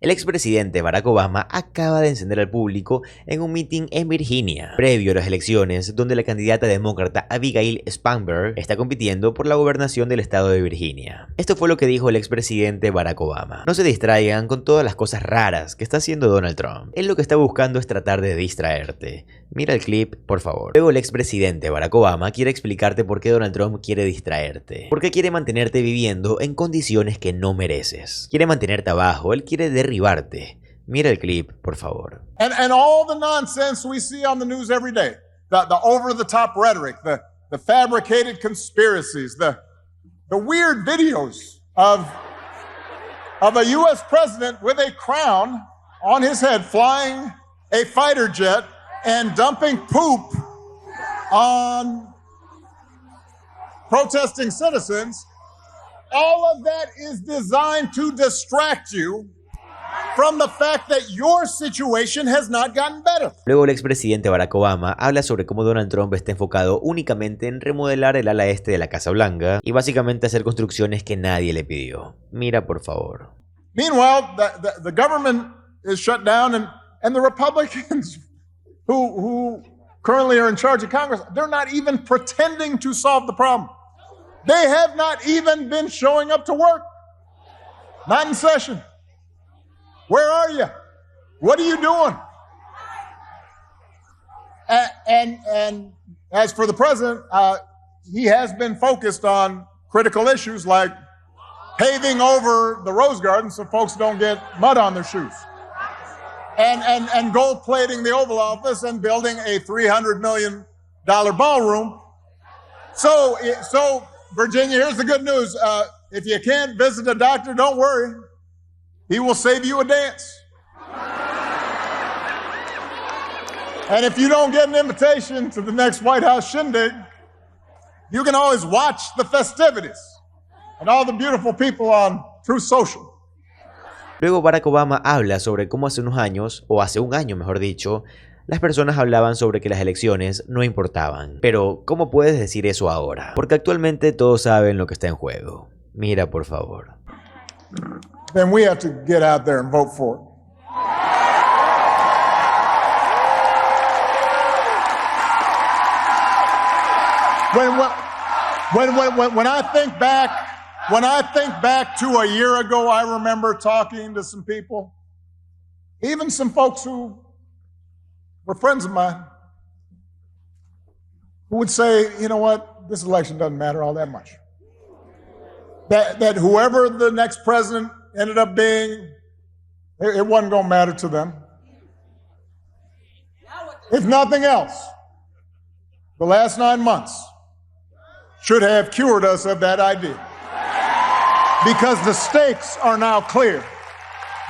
El expresidente Barack Obama acaba de encender al público en un meeting en Virginia, previo a las elecciones donde la candidata demócrata Abigail Spanberger está compitiendo por la gobernación del estado de Virginia. Esto fue lo que dijo el expresidente Barack Obama. No se distraigan con todas las cosas raras que está haciendo Donald Trump. Él lo que está buscando es tratar de distraerte. Mira el clip, por favor. Luego el expresidente Barack Obama quiere explicarte por qué Donald Trump quiere distraerte. Porque quiere mantenerte viviendo en condiciones que no mereces. Quiere mantenerte abajo, él quiere derribarte. Mira el clip, por favor. And all the nonsense we see on the news every day, the over-the-top rhetoric, the fabricated conspiracies, the weird videos of a U.S. president with a crown on his head flying a fighter jet and dumping poop on protesting citizens. All of that is designed to distract you from the fact that your situation has not gotten better. Luego el expresidente Barack Obama habla sobre cómo Donald Trump está enfocado únicamente en remodelar el ala este de la Casa Blanca y básicamente hacer construcciones que nadie le pidió. Mira, por favor. Meanwhile, the government is shut down and the Republicans who currently are in charge of Congress, they're not even pretending to solve the problem. They have not even been showing up to work. Not in session. Where are you? What are you doing? And as for the president, he has been focused on critical issues like paving over the Rose Garden so folks don't get mud on their shoes. And gold plating the Oval Office and building a $300 million ballroom. So Virginia, here's the good news. If you can't visit a doctor, don't worry. He will save you a dance. And if you don't get an invitation to the next White House shindig, you can always watch the festivities and all the beautiful people on Truth Social. Luego Barack Obama habla sobre cómo hace unos años, o hace un año mejor dicho, las personas hablaban sobre que las elecciones no importaban. Pero, ¿cómo puedes decir eso ahora? Porque actualmente todos saben lo que está en juego. Mira, por favor. Then we have to get out there and vote for it. When I think back to a year ago, I remember talking to some people, even some folks who were friends of mine, who would say, you know what, this election doesn't matter all that much. That whoever the next president ended up being, it wasn't going to matter to them. If nothing else, the last 9 months should have cured us of that idea. Because the stakes are now clear.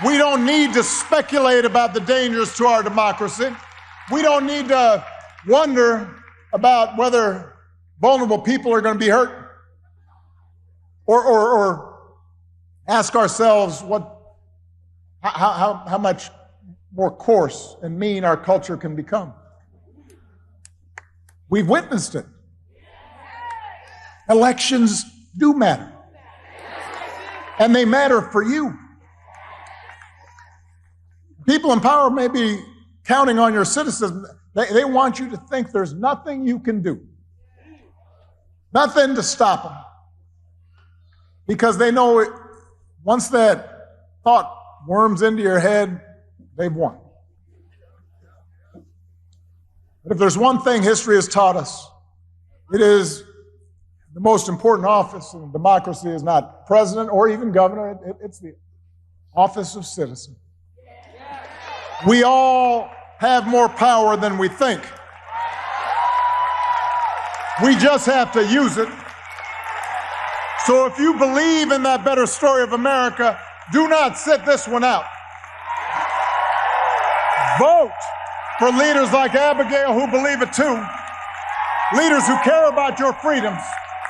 We don't need to speculate about the dangers to our democracy. We don't need to wonder about whether vulnerable people are going to be hurt. Or ask ourselves how much more coarse and mean our culture can become. We've witnessed it. Elections do matter. And they matter for you. People in power may be counting on your citizens. They want you to think there's nothing you can do. Nothing to stop them. Because they know it, once that thought worms into your head, they've won. But if there's one thing history has taught us, it is the most important office in democracy is not president or even governor, it's the office of citizen. We all have more power than we think. We just have to use it. So if you believe in that better story of America, do not sit this one out. Vote for leaders like Abigail who believe it too. Leaders who care about your freedoms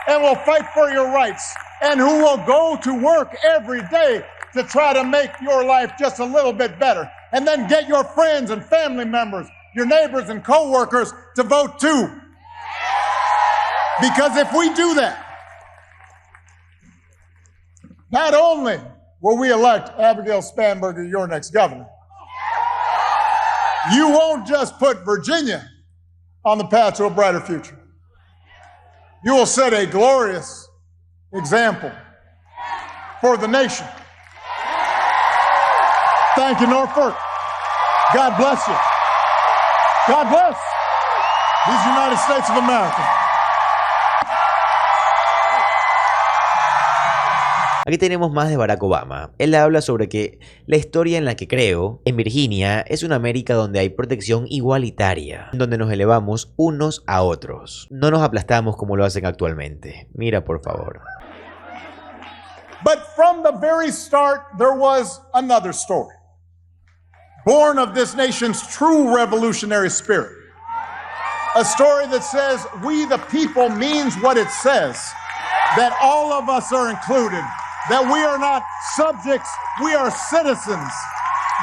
and will fight for your rights and who will go to work every day to try to make your life just a little bit better. And then get your friends and family members, your neighbors and coworkers to vote too. Because if we do that, not only where we elect Abigail Spanberger your next governor, you won't just put Virginia on the path to a brighter future. You will set a glorious example for the nation. Thank you, Norfolk. God bless you. God bless these United States of America. Aquí tenemos más de Barack Obama. Él habla sobre que la historia en la que creo, en Virginia, es una América donde hay protección igualitaria, donde nos elevamos unos a otros. No nos aplastamos como lo hacen actualmente. Mira, por favor. But from the very start, there was another story, born of this nation's true revolutionary spirit. A story that says we the people means what it says, that all of us are included, that we are not subjects, we are citizens,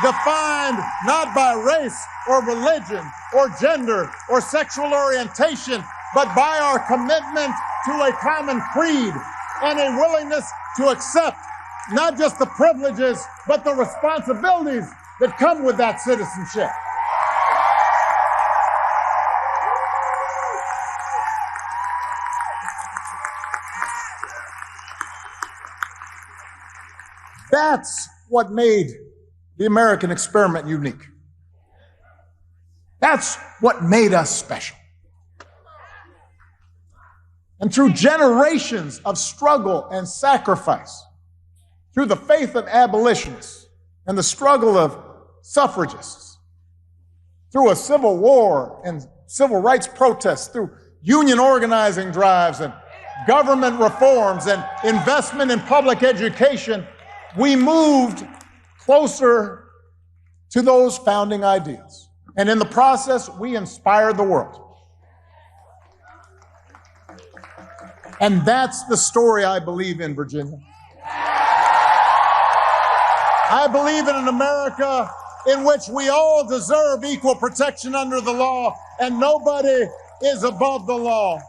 defined not by race or religion or gender or sexual orientation, but by our commitment to a common creed and a willingness to accept not just the privileges, but the responsibilities that come with that citizenship. That's what made the American experiment unique. That's what made us special. And through generations of struggle and sacrifice, through the faith of abolitionists and the struggle of suffragists, through a civil war and civil rights protests, through union organizing drives and government reforms and investment in public education, we moved closer to those founding ideas. And in the process, we inspired the world. And that's the story I believe in, Virginia. I believe in an America in which we all deserve equal protection under the law and nobody is above the law.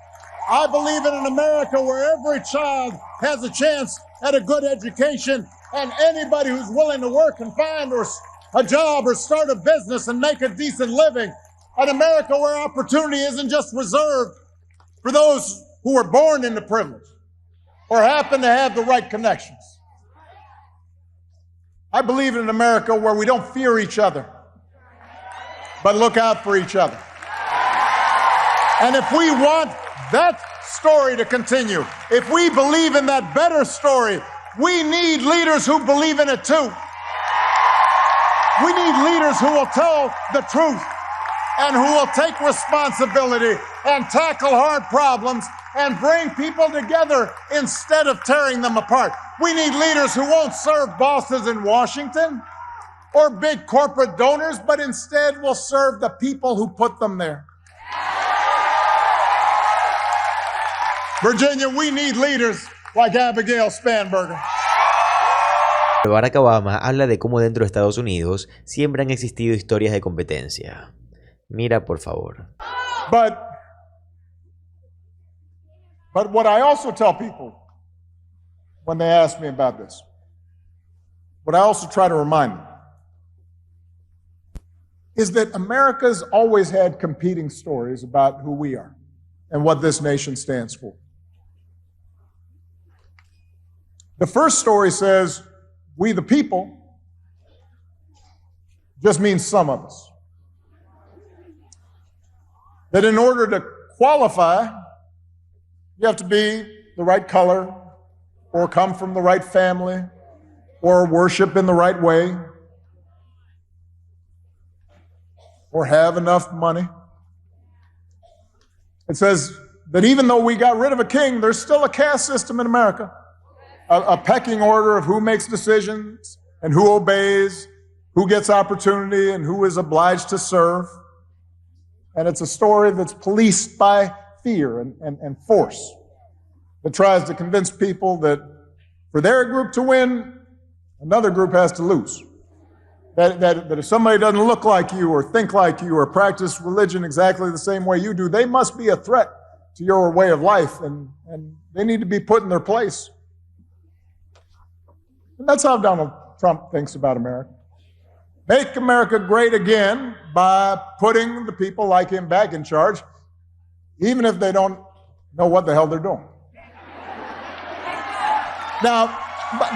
I believe in an America where every child has a chance at a good education and anybody who's willing to work and find a job or start a business and make a decent living. An America where opportunity isn't just reserved for those who were born into privilege or happen to have the right connections. I believe in an America where we don't fear each other, but look out for each other. And if we want that story to continue, if we believe in that better story, we need leaders who believe in it too. We need leaders who will tell the truth and who will take responsibility and tackle hard problems and bring people together instead of tearing them apart. We need leaders who won't serve bosses in Washington or big corporate donors, but instead will serve the people who put them there. Virginia, we need leaders like Abigail Spanberger. Barack Obama habla de cómo dentro de Estados Unidos siempre han existido historias de competencia. Mira, por favor. But what I also tell people when they ask me about this, what I also try to remind them, is that America's always had competing stories about who we are and what this nation stands for. The first story says, we the people, just means some of us. That in order to qualify, you have to be the right color, or come from the right family, or worship in the right way, or have enough money. It says that even though we got rid of a king, there's still a caste system in America. A pecking order of who makes decisions and who obeys, who gets opportunity and who is obliged to serve. And it's a story that's policed by fear and force that tries to convince people that for their group to win, another group has to lose. That if somebody doesn't look like you or think like you or practice religion exactly the same way you do, they must be a threat to your way of life and they need to be put in their place. And that's how Donald Trump thinks about America. Make America great again by putting the people like him back in charge, even if they don't know what the hell they're doing. Now,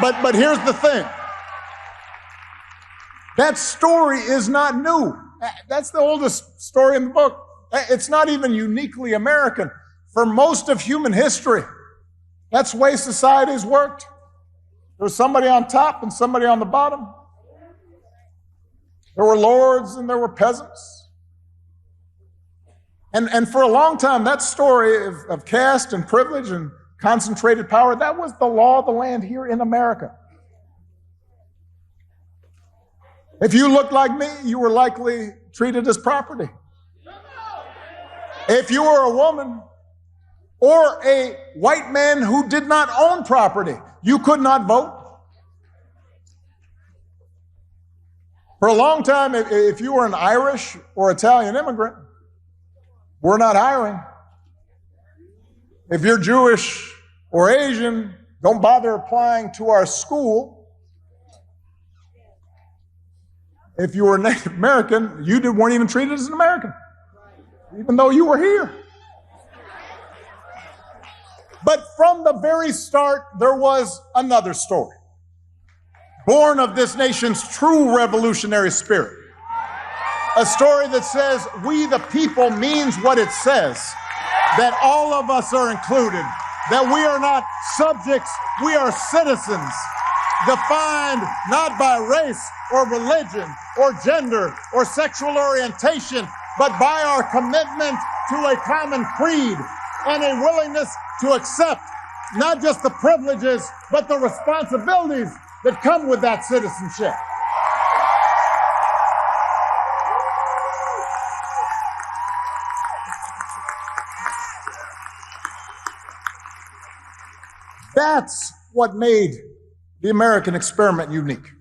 but here's the thing. That story is not new. That's the oldest story in the book. It's not even uniquely American. For most of human history, that's the way society's worked. There was somebody on top and somebody on the bottom. There were lords and there were peasants. And for a long time, that story of caste and privilege and concentrated power, that was the law of the land here in America. If you looked like me, you were likely treated as property. If you were a woman or a white man who did not own property, you could not vote. For a long time, if you were an Irish or Italian immigrant, we're not hiring. If you're Jewish or Asian, don't bother applying to our school. If you were Native American, you weren't even treated as an American, even though you were here. But from the very start, there was another story, born of this nation's true revolutionary spirit. A story that says we the people means what it says, that all of us are included, that we are not subjects, we are citizens, defined not by race or religion or gender or sexual orientation, but by our commitment to a common creed and a willingness to accept not just the privileges, but the responsibilities that come with that citizenship. That's what made the American experiment unique.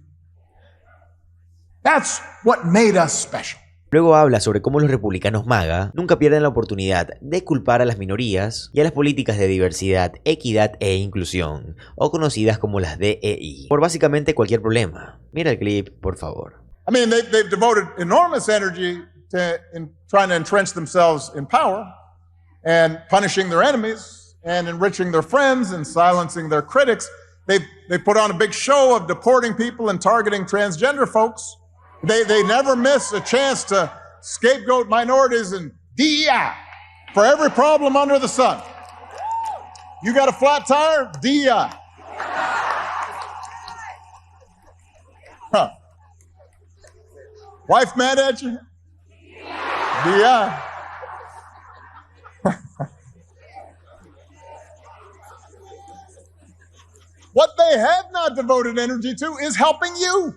That's what made us special. Luego habla sobre cómo los republicanos MAGA nunca pierden la oportunidad de culpar a las minorías y a las políticas de diversidad, equidad e inclusión, o conocidas como las DEI, por básicamente cualquier problema. Mira el clip, por favor. I mean, they've devoted enormous energy in trying to entrench themselves in power and punishing their enemies and enriching their friends and silencing their critics. They put on a big show of deporting people and targeting transgender folks. They never miss a chance to scapegoat minorities and DEI for every problem under the sun. You got a flat tire? DEI. Huh. Wife mad at you? DEI. What they have not devoted energy to is helping you.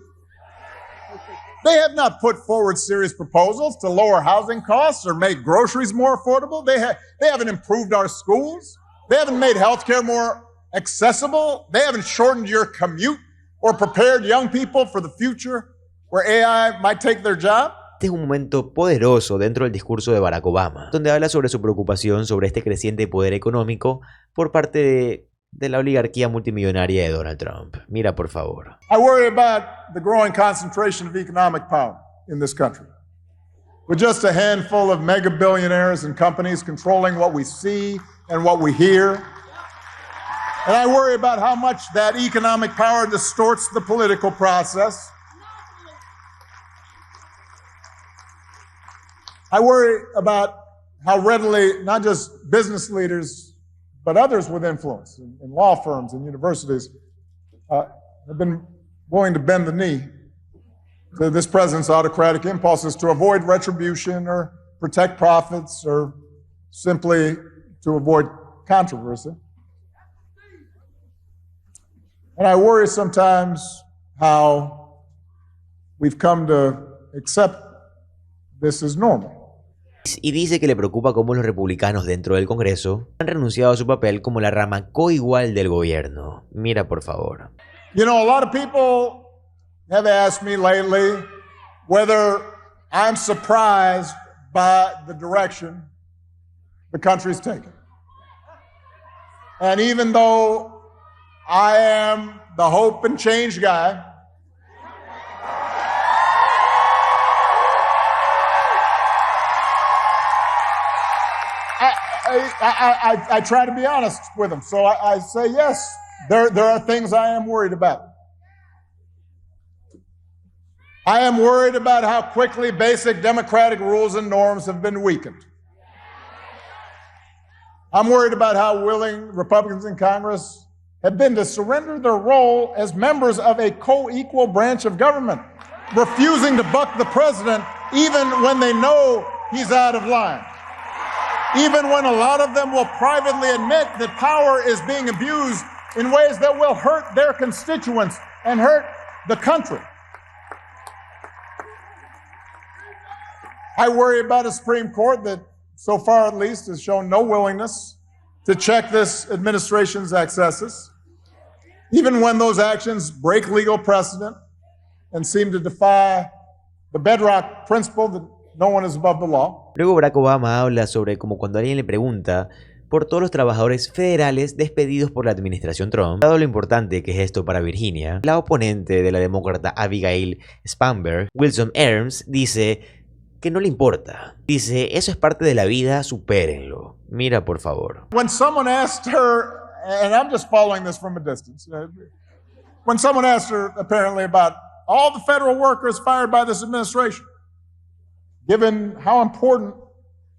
They have not put forward serious proposals to lower housing costs or make groceries more affordable. They haven't improved our schools. They haven't made healthcare more accessible. They haven't shortened your commute or prepared young people for the future where AI might take their job. Este es un momento poderoso dentro del discurso de Barack Obama, donde habla sobre su preocupación sobre este creciente poder económico por parte de la oligarquía multimillonaria de Donald Trump. Mira, por favor. I worry about the growing concentration of economic power in this country, with just a handful of mega billionaires and companies controlling what we see and what we hear. And I worry about how much that economic power distorts the political process. I worry about how readily not just business leaders but others with influence in law firms and universities have been willing to bend the knee to this president's autocratic impulses to avoid retribution or protect profits or simply to avoid controversy. And I worry sometimes how we've come to accept this as normal. Y dice que le preocupa cómo los republicanos dentro del Congreso han renunciado a su papel como la rama coigual del gobierno. Mira, por favor. You know, a lot of people have asked me lately whether I'm surprised by the direction the country's taken. And even though I am the hope and change guy. I try to be honest with them. So I say, yes, there are things I am worried about. I am worried about how quickly basic democratic rules and norms have been weakened. I'm worried about how willing Republicans in Congress have been to surrender their role as members of a co-equal branch of government, refusing to buck the president even when they know he's out of line. Even when a lot of them will privately admit that power is being abused in ways that will hurt their constituents and hurt the country. I worry about a Supreme Court that, so far at least, has shown no willingness to check this administration's excesses, even when those actions break legal precedent and seem to defy the bedrock principle that no one is above the law. Luego Barack Obama habla sobre como cuando alguien le pregunta por todos los trabajadores federales despedidos por la administración Trump. Dado lo importante que es esto para Virginia, la oponente de la demócrata Abigail Spanberger, Wilson Erms, dice que no le importa. Dice, eso es parte de la vida, supérenlo. Mira, por favor. When someone asked her, and I'm just following this from a distance, when someone asked her apparently about all the federal workers fired by this administration, given how important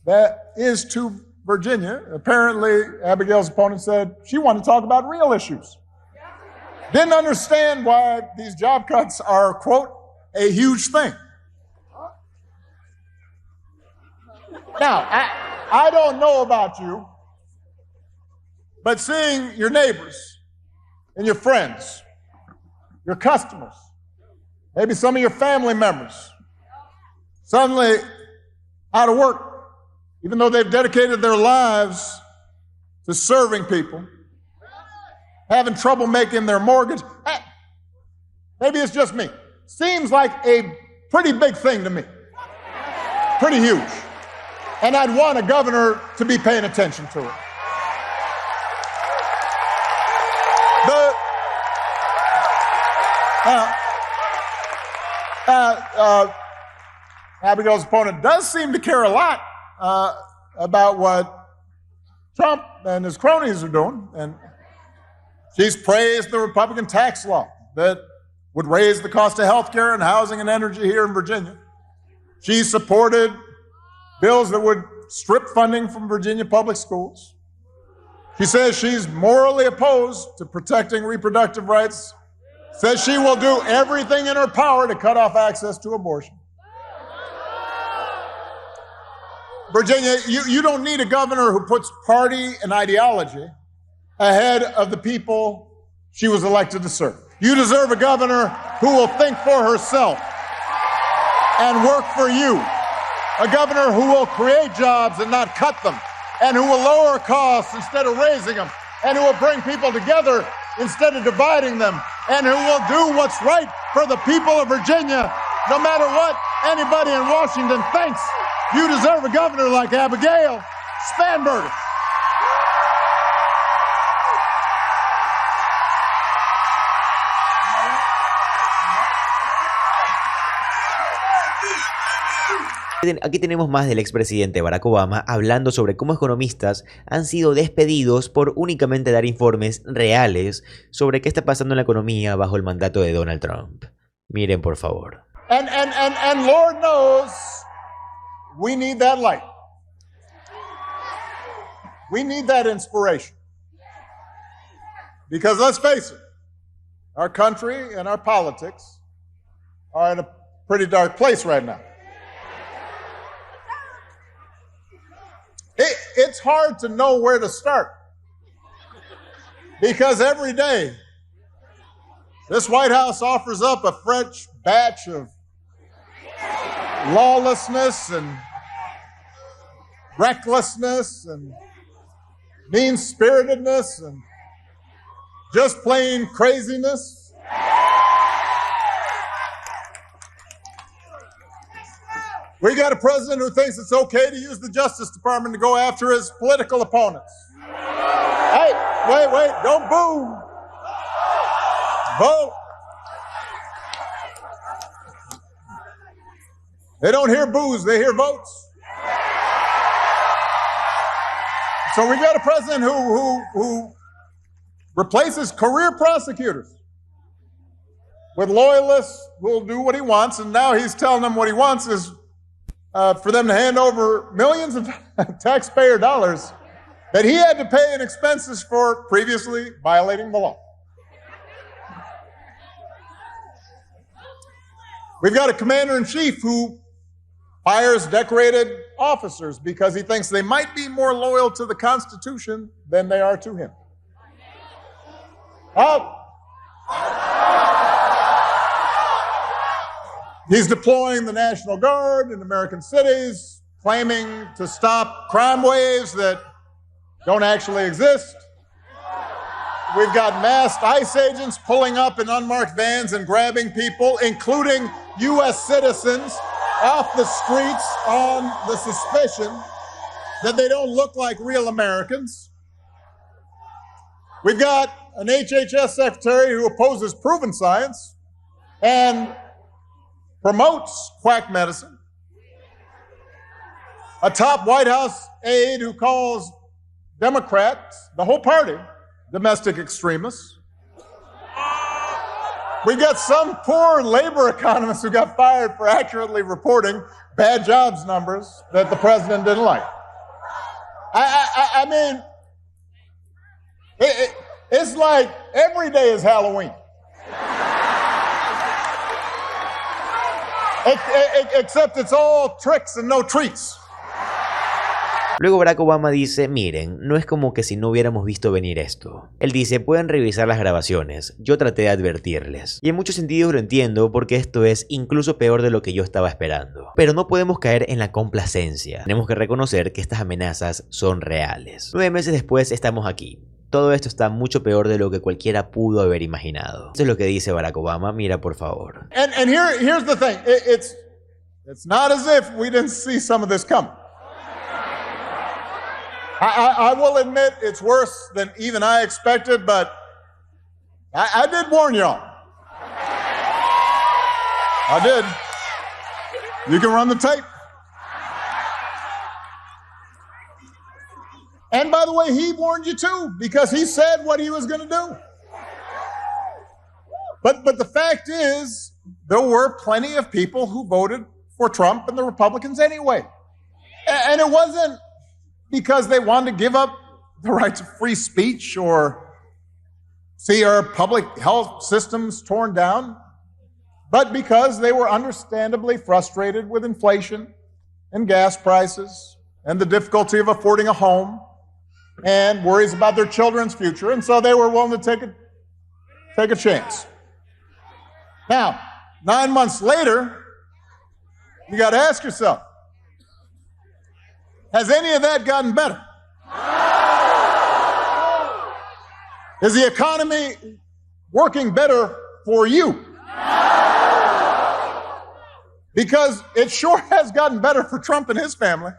that is to Virginia, apparently Abigail's opponent said she wanted to talk about real issues. Didn't understand why these job cuts are, quote, a huge thing. Now, I don't know about you, but seeing your neighbors and your friends, your customers, maybe some of your family members, suddenly out of work, even though they've dedicated their lives to serving people, having trouble making their mortgage. Maybe it's just me. Seems like a pretty big thing to me. Pretty huge. And I'd want a governor to be paying attention to it. Abigail's opponent does seem to care a lot about what Trump and his cronies are doing. And she's praised the Republican tax law that would raise the cost of health care and housing and energy here in Virginia. She supported bills that would strip funding from Virginia public schools. She says she's morally opposed to protecting reproductive rights, says she will do everything in her power to cut off access to abortion. Virginia, you don't need a governor who puts party and ideology ahead of the people she was elected to serve. You deserve a governor who will think for herself and work for you. A governor who will create jobs and not cut them, and who will lower costs instead of raising them, and who will bring people together instead of dividing them, and who will do what's right for the people of Virginia, no matter what anybody in Washington thinks. You deserve a governor like Abigail Spanberger. Aquí tenemos más del expresidente Barack Obama hablando sobre cómo economistas han sido despedidos por únicamente dar informes reales sobre qué está pasando en la economía bajo el mandato de Donald Trump. Miren, por favor. And Lord knows we need that light. We need that inspiration. Because let's face it, our country and our politics are in a pretty dark place right now. It's hard to know where to start because every day this White House offers up a fresh batch of lawlessness and recklessness and mean-spiritedness and just plain craziness. We got a president who thinks it's okay to use the Justice Department to go after his political opponents. Hey, wait, don't boo. Vote. They don't hear boos, they hear votes. So we got a president who replaces career prosecutors with loyalists who will do what he wants, and now he's telling them what he wants is for them to hand over millions of taxpayer dollars that he had to pay in expenses for previously violating the law. We've got a commander-in-chief who fires decorated officers because he thinks they might be more loyal to the Constitution than they are to him. He's deploying the National Guard in American cities, claiming to stop crime waves that don't actually exist. We've got masked ICE agents pulling up in unmarked vans and grabbing people, including U.S. citizens, off the streets on the suspicion that they don't look like real Americans. We've got an HHS secretary who opposes proven science and promotes quack medicine. A top White House aide who calls Democrats, the whole party, domestic extremists. We got some poor labor economist who got fired for accurately reporting bad jobs numbers that the president didn't like. I mean, it's like every day is Halloween. Except it's all tricks and no treats. Luego Barack Obama dice, miren, no es como que si no hubiéramos visto venir esto. Él dice, pueden revisar las grabaciones, yo traté de advertirles. Y en muchos sentidos lo entiendo porque esto es incluso peor de lo que yo estaba esperando. Pero no podemos caer en la complacencia. Tenemos que reconocer que estas amenazas son reales. 9 meses después estamos aquí. Todo esto está mucho peor de lo que cualquiera pudo haber imaginado. Eso es lo que dice Barack Obama, mira por favor. And here's the thing, it's not as if we didn't see some of this coming. I will admit it's worse than even I expected, but I did warn y'all. I did. You can run the tape. And by the way, he warned you too, because he said what he was going to do. But the fact is, there were plenty of people who voted for Trump and the Republicans anyway. And it wasn't because they wanted to give up the right to free speech or see our public health systems torn down, but because they were understandably frustrated with inflation and gas prices and the difficulty of affording a home and worries about their children's future, and so they were willing to take a chance. Now, 9 months later, you got to ask yourself, has any of that gotten better? Is the economy working better for you? Because it sure has gotten better for Trump and his family.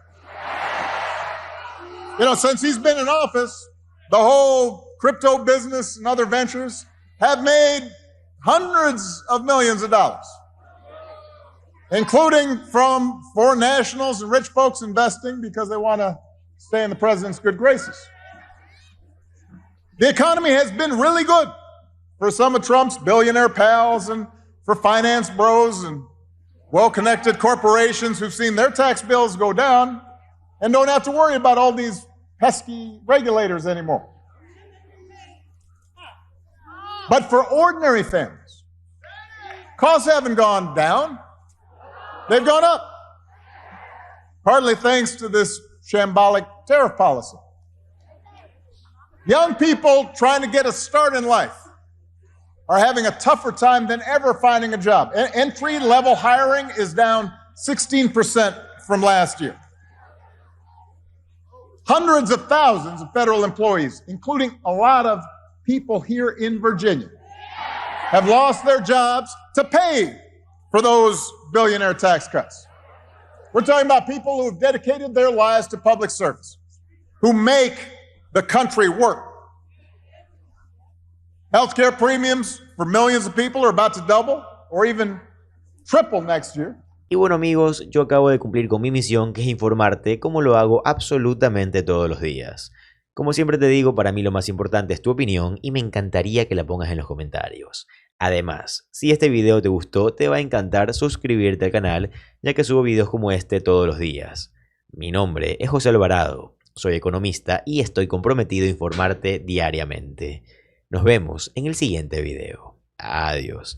You know, since he's been in office, the whole crypto business and other ventures have made hundreds of millions of dollars, including from foreign nationals and rich folks investing because they want to stay in the president's good graces. The economy has been really good for some of Trump's billionaire pals and for finance bros and well-connected corporations who've seen their tax bills go down and don't have to worry about all these pesky regulators anymore. But for ordinary families, costs haven't gone down. They've gone up, partly thanks to this shambolic tariff policy. Young people trying to get a start in life are having a tougher time than ever finding a job. Entry-level hiring is down 16% from last year. Hundreds of thousands of federal employees, including a lot of people here in Virginia, have lost their jobs to pay for those billionaire tax cuts. We're talking about people who have dedicated their lives to public service, who make the country work. Healthcare premiums for millions of people are about to double or even triple next year. Y bueno amigos, yo acabo de cumplir con mi misión, que es informarte como lo hago absolutamente todos los días. Como siempre te digo, para mí lo más importante es tu opinión y me encantaría que la pongas en los comentarios. Además, si este video te gustó, te va a encantar suscribirte al canal, ya que subo videos como este todos los días. Mi nombre es José Alvarado, soy economista y estoy comprometido a informarte diariamente. Nos vemos en el siguiente video. Adiós.